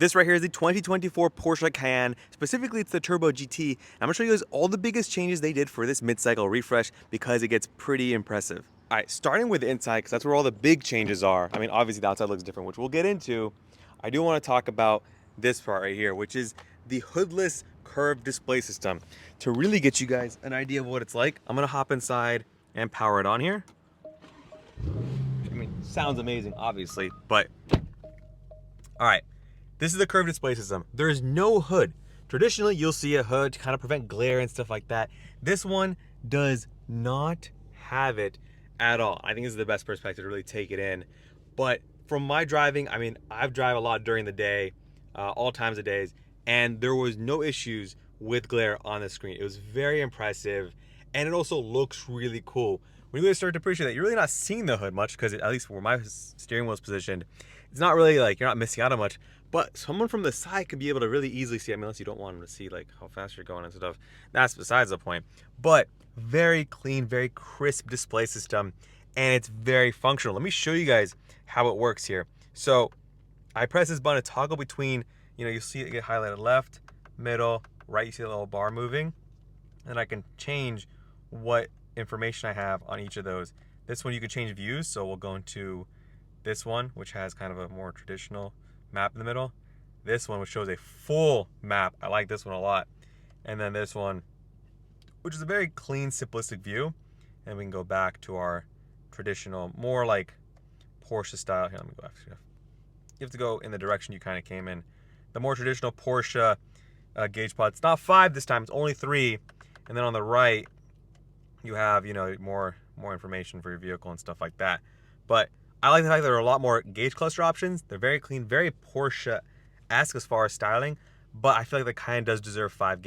This right here is the 2024 Porsche Cayenne. Specifically, it's the Turbo GT. I'm gonna show you guys all the biggest changes they did for this mid-cycle refresh because it gets pretty impressive. All right, starting with the inside, because that's where all the big changes are. I mean, obviously the outside looks different, which we'll get into. I do want to talk about this part right here, which is the hoodless curved display system. To really get you guys an idea of what it's like, I'm gonna hop inside and power it on here. I mean, sounds amazing, obviously, but all right. This is the curved display system. There is no hood. Traditionally, you'll see a hood to kind of prevent glare and stuff like that. This one does not have it at all. I think this is the best perspective to really take it in. But from my driving, I mean, I've drive a lot during the day, all times of days, and there was no issues with glare on the screen. It was very impressive, and it also looks really cool. When you really start to appreciate that, you're really not seeing the hood much because at least where my steering wheel is positioned, it's not really like you're not missing out on much. But someone from the side can be able to really easily see. I mean, unless you don't want them to see like how fast you're going and stuff. That's besides the point. But very clean, very crisp display system, and it's very functional. Let me show you guys how it works here. So I press this button to toggle between, you'll see it get highlighted left, middle, right. You see the little bar moving, and I can change what information I have on each of those. This one you can change views, so we'll go into this one, which has kind of a more traditional map in the middle. This one, which shows a full map. I like this one a lot. And then this one, which is a very clean, simplistic view. And we can go back to our traditional, more like Porsche style. Here, let me go back. You have to go in the direction you kind of came in. The more traditional Porsche gauge pod. It's not 5 this time, it's only 3. And then on the right, you have, more information for your vehicle and stuff like that. But I like the fact that there are a lot more gauge cluster options. They're very clean, very Porsche-esque as far as styling, but I feel like the Cayenne does deserve 5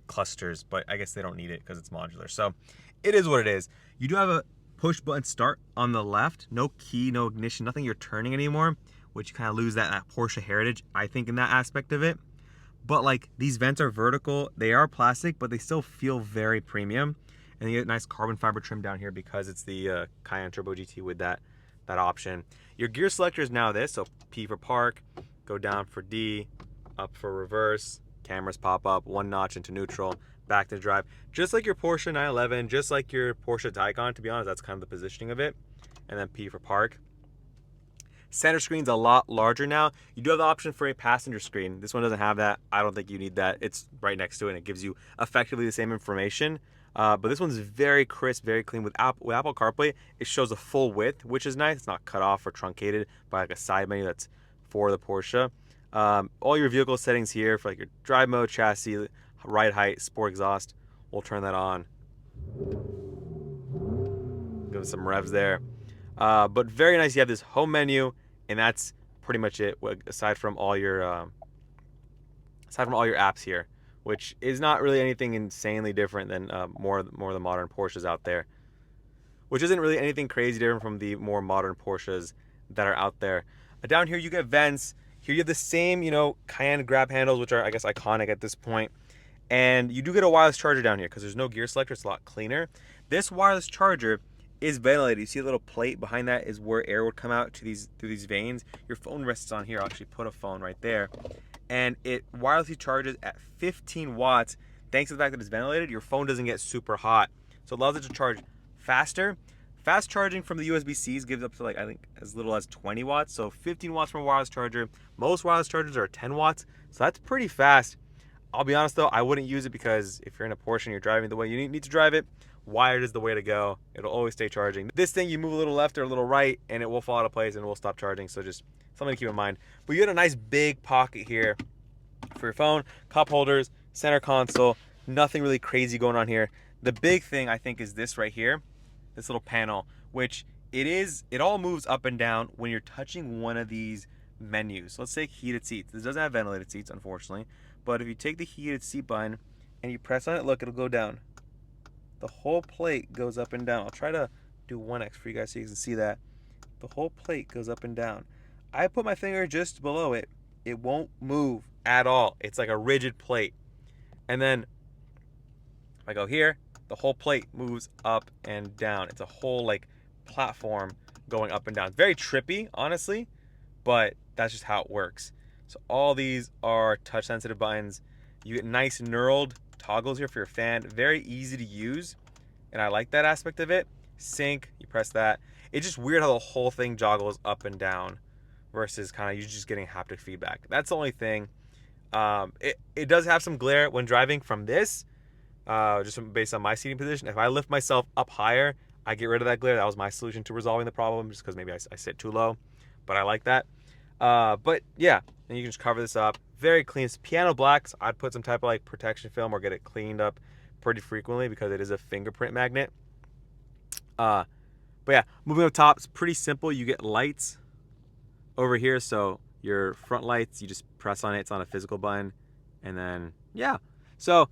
clusters, but I guess they don't need it because it's modular. So it is what it is. You do have a push button start on the left, no key, no ignition, nothing you're turning anymore, which you kind of lose that Porsche heritage, I think, in that aspect of it. But like these vents are vertical, they are plastic, but they still feel very premium. And you get nice carbon fiber trim down here because it's the Cayenne Turbo GT with that option. Your gear selector is now this, so P for park, go down for D, up for reverse, cameras pop up, 1 notch into neutral, back to drive. Just like your Porsche 911, just like your Porsche Taycan, to be honest, that's kind of the positioning of it. And then P for park. Center screen's a lot larger now. You do have the option for a passenger screen. This one doesn't have that. I don't think you need that. It's right next to it, and it gives you effectively the same information. But this one's very crisp, very clean. With Apple CarPlay, it shows a full width, which is nice. It's not cut off or truncated by like a side menu that's for the Porsche. All your vehicle settings here for like your drive mode, chassis, ride height, sport exhaust. We'll turn that on. Give it some revs there. But very nice. You have this home menu, and that's pretty much it. Aside from all your apps here, which is not really anything insanely different than more of the modern Porsches out there, which isn't really anything crazy different from the more modern Porsches that are out there. Down here you get vents. Here you have the same, Cayenne grab handles, which are, I guess, iconic at this point. And you do get a wireless charger down here because there's no gear selector. It's a lot cleaner. This wireless charger is ventilated. You see a little plate behind that is where air would come out through these veins. Your phone rests on here. I'll actually put a phone right there. And it wirelessly charges at 15 watts. Thanks to the fact that it's ventilated, your phone doesn't get super hot. So it allows it to charge faster. Fast charging from the USB-Cs gives up to I think as little as 20 watts. So 15 watts from a wireless charger. Most wireless chargers are 10 watts. So that's pretty fast. I'll be honest though, I wouldn't use it because if you're in a Porsche and you're driving the way you need to drive it, wired is the way to go. It'll always stay charging. This thing, you move a little left or a little right and it will fall out of place and it will stop charging. So just something to keep in mind. But you get a nice big pocket here for your phone, cup holders, center console, nothing really crazy going on here. The big thing I think is this right here, this little panel, which it all moves up and down when you're touching one of these menus. So let's say heated seats. This doesn't have ventilated seats, unfortunately. But if you take the heated seat button and you press on it, look, it'll go down. The whole plate goes up and down. I'll try to do 1x for you guys so you can see that. The whole plate goes up and down. I put my finger just below it. It won't move at all. It's like a rigid plate. And then if I go here, the whole plate moves up and down. It's a whole platform going up and down. It's very trippy, honestly, but that's just how it works. So all these are touch sensitive buttons. You get nice knurled toggles here for your fan. Very easy to use, and I like that aspect of it. Sync, you press that. It's just weird how the whole thing joggles up and down versus kind of you just getting haptic feedback. That's the only thing. It does have some glare when driving from this, just based on my seating position. If I lift myself up higher, I get rid of that glare. That was my solution to resolving the problem, just because maybe I sit too low, but I like that. But yeah, and you can just cover this up. Very clean. It's piano black, so I'd put some type of like protection film or get it cleaned up pretty frequently because it is a fingerprint magnet. But yeah, moving up top, it's pretty simple. You get lights over here, so your front lights, you just press on it. It's on a physical button, and then yeah. So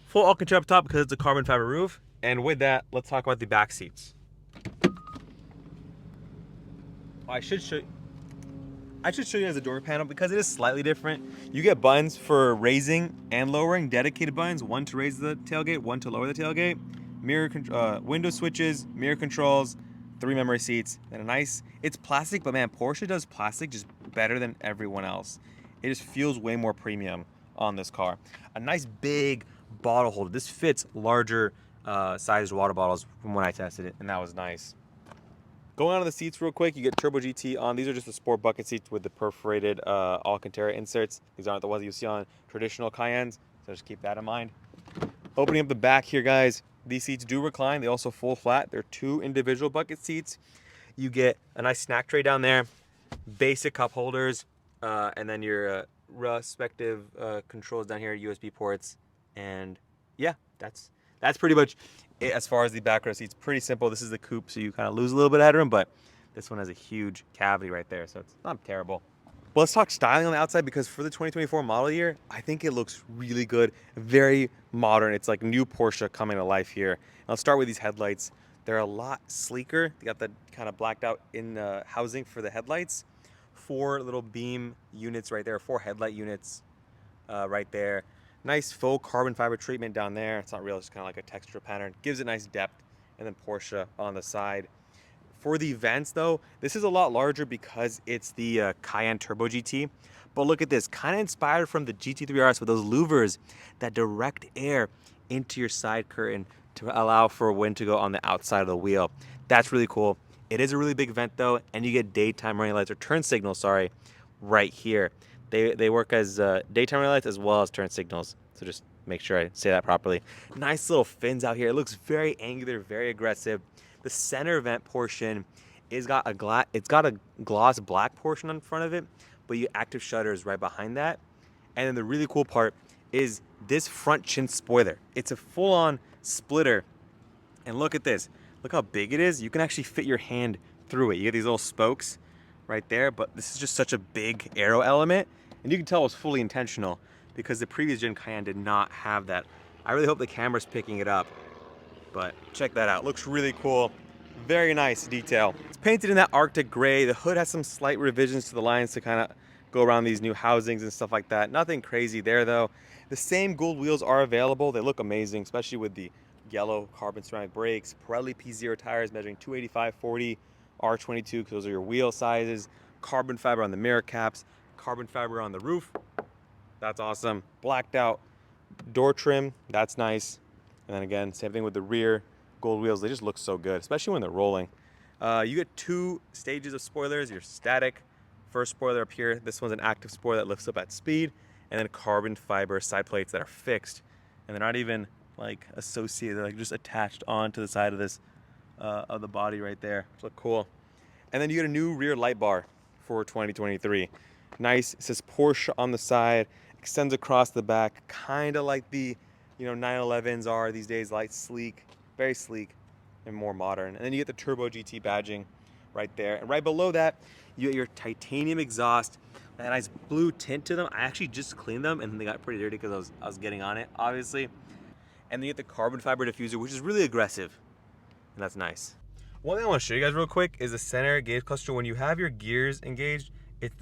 full Alcantara up top because it's a carbon fiber roof. And with that, let's talk about the back seats. I should show you as a door panel because it is slightly different. You get buttons for raising and lowering, dedicated buttons, one to raise the tailgate, one to lower the tailgate, window switches, mirror controls, 3 memory seats, and a nice, it's plastic, but man, Porsche does plastic just better than everyone else. It just feels way more premium on this car. A nice big bottle holder. This fits larger sized water bottles from when I tested it, and that was nice. Going on to the seats real quick, you get Turbo GT on. These are just the sport bucket seats with the perforated Alcantara inserts. These aren't the ones you see on traditional Cayennes, so just keep that in mind. Opening up the back here, guys, these seats do recline. They also fold flat. They're 2 individual bucket seats. You get a nice snack tray down there, basic cup holders, and then your respective controls down here, USB ports, and yeah, that's pretty much it as far as the back row seats. Pretty simple. This is the coupe, so you kind of lose a little bit of headroom, but this one has a huge cavity right there, so it's not terrible. Well, let's talk styling on the outside because for the 2024 model year, I think it looks really good, very modern. It's like new Porsche coming to life here. And let's start with these headlights. They're a lot sleeker. They got the kind of blacked out in housing for the headlights. 4 little beam units right there, 4 headlight units right there. Nice faux carbon fiber treatment down there. It's not real, it's kind of like a texture pattern. Gives it nice depth. And then Porsche on the side. For the vents though, this is a lot larger because it's the Cayenne Turbo GT. But look at this, kind of inspired from the GT3 RS with those louvers that direct air into your side curtain to allow for wind to go on the outside of the wheel. That's really cool. It is a really big vent though, and you get daytime running lights, or turn signals, sorry, right here. They work as daytime running lights as well as turn signals. So just make sure I say that properly. Nice little fins out here. It looks very angular, very aggressive. The center vent portion is got a gloss black portion in front of it, but you active shutters right behind that. And then the really cool part is this front chin spoiler. It's a full-on splitter. And look at this. Look how big it is. You can actually fit your hand through it. You get these little spokes right there, but this is just such a big aero element. And you can tell it's fully intentional because the previous gen Cayenne did not have that. I really hope the camera's picking it up. But check that out. Looks really cool. Very nice detail. It's painted in that Arctic gray. The hood has some slight revisions to the lines to kind of go around these new housings and stuff like that. Nothing crazy there though. The same gold wheels are available. They look amazing, especially with the yellow carbon ceramic brakes. Pirelli P0 tires measuring 285/40 R22 because those are your wheel sizes. Carbon fiber on the mirror caps. Carbon fiber on the roof. That's awesome. Blacked out door trim. That's nice. And then again, same thing with the rear gold wheels. They just look so good, especially when they're rolling. You get 2 stages of spoilers. Your static first spoiler up here. This one's an active spoiler that lifts up at speed. And then carbon fiber side plates that are fixed. And they're not even like associated, they're like just attached onto the side of this, of the body right there. Which look cool. And then you get a new rear light bar for 2023. Nice, it says Porsche on the side, extends across the back, kind of like the 911s are these days, light, sleek, very sleek and more modern. And then you get the Turbo GT badging right there. And right below that, you get your titanium exhaust, and a nice blue tint to them. I actually just cleaned them and they got pretty dirty because I was getting on it, obviously. And then you get the carbon fiber diffuser, which is really aggressive, and that's nice. One thing I want to show you guys real quick is the center gauge cluster. When you have your gears engaged, it's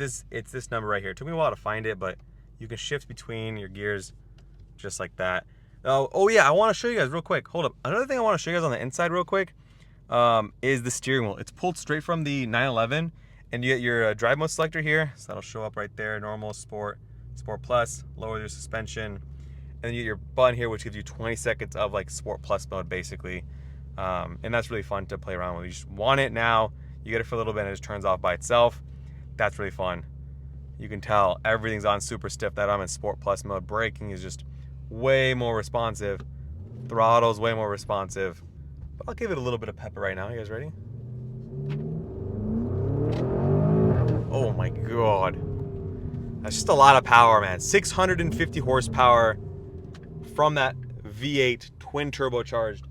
this number right here. It took me a while to find it, but you can shift between your gears just like that. Oh yeah, I want to show you guys real quick. Hold up. Another thing I want to show you guys on the inside real quick is the steering wheel. It's pulled straight from the 911, And you get your drive mode selector here, so that'll show up right there, normal, sport, sport plus, lower your suspension. And then you get your button here, which gives you 20 seconds of like sport plus mode basically. And that's really fun to play around with. You just want it now, you get it for a little bit and it just turns off by itself. That's really fun. You can tell everything's on super stiff that I'm in sport plus mode. Braking is just way more responsive. Throttle's way more responsive. But I'll give it a little bit of pepper right now. You guys ready? Oh my God. That's just a lot of power, man. 650 horsepower from that V8 twin turbocharged.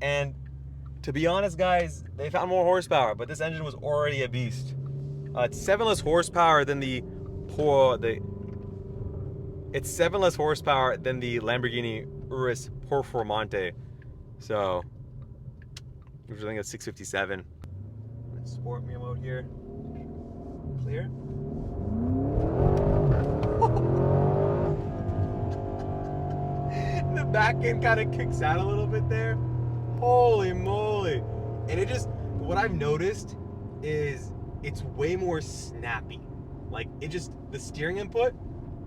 And to be honest, guys, they found more horsepower, but this engine was already a beast. It's 7 less horsepower than the Lamborghini Urus Performante. So, which I think it's 657. Sport mode here. Clear. The back end kind of kicks out a little bit there. Holy moly. And it just, what I've noticed is it's way more snappy. Like it just, the steering input,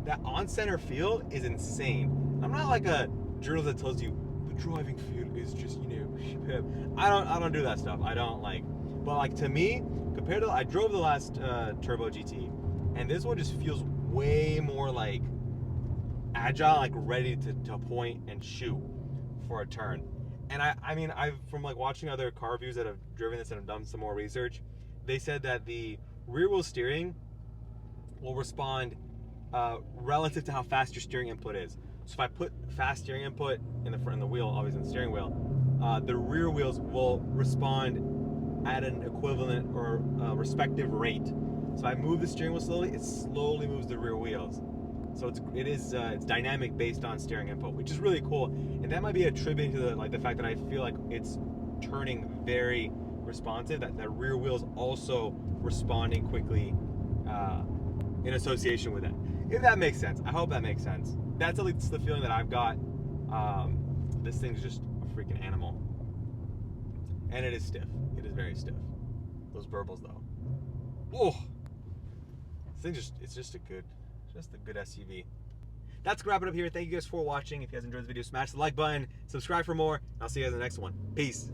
that on-center feel is insane. I'm not like a journalist that tells you the driving feel is just, you know, I don't do that stuff. I don't like, but like to me, compared to, I drove the last Turbo GT, and this one just feels way more like agile, like ready to point and shoot for a turn. And I mean, from like watching other car reviews that have driven this and have done some more research, they said that the rear wheel steering will respond relative to how fast your steering input is. So if I put fast steering input in the front, in the wheel, obviously in the steering wheel, the rear wheels will respond at an equivalent or respective rate. So if I move the steering wheel slowly, it slowly moves the rear wheels. So it's dynamic based on steering input, which is really cool. And that might be attributed to the fact that I feel like it's turning very responsive, that rear wheel's also responding quickly in association with it. If that makes sense. I hope that makes sense. That's at least the feeling that I've got. This thing's just a freaking animal. And it is stiff. It is very stiff. Those burbles though. Oh, this thing it's just a good SUV. That's gonna wrap it up here. Thank you guys for watching. If you guys enjoyed the video, smash the like button, subscribe for more. I'll see you guys in the next one. Peace.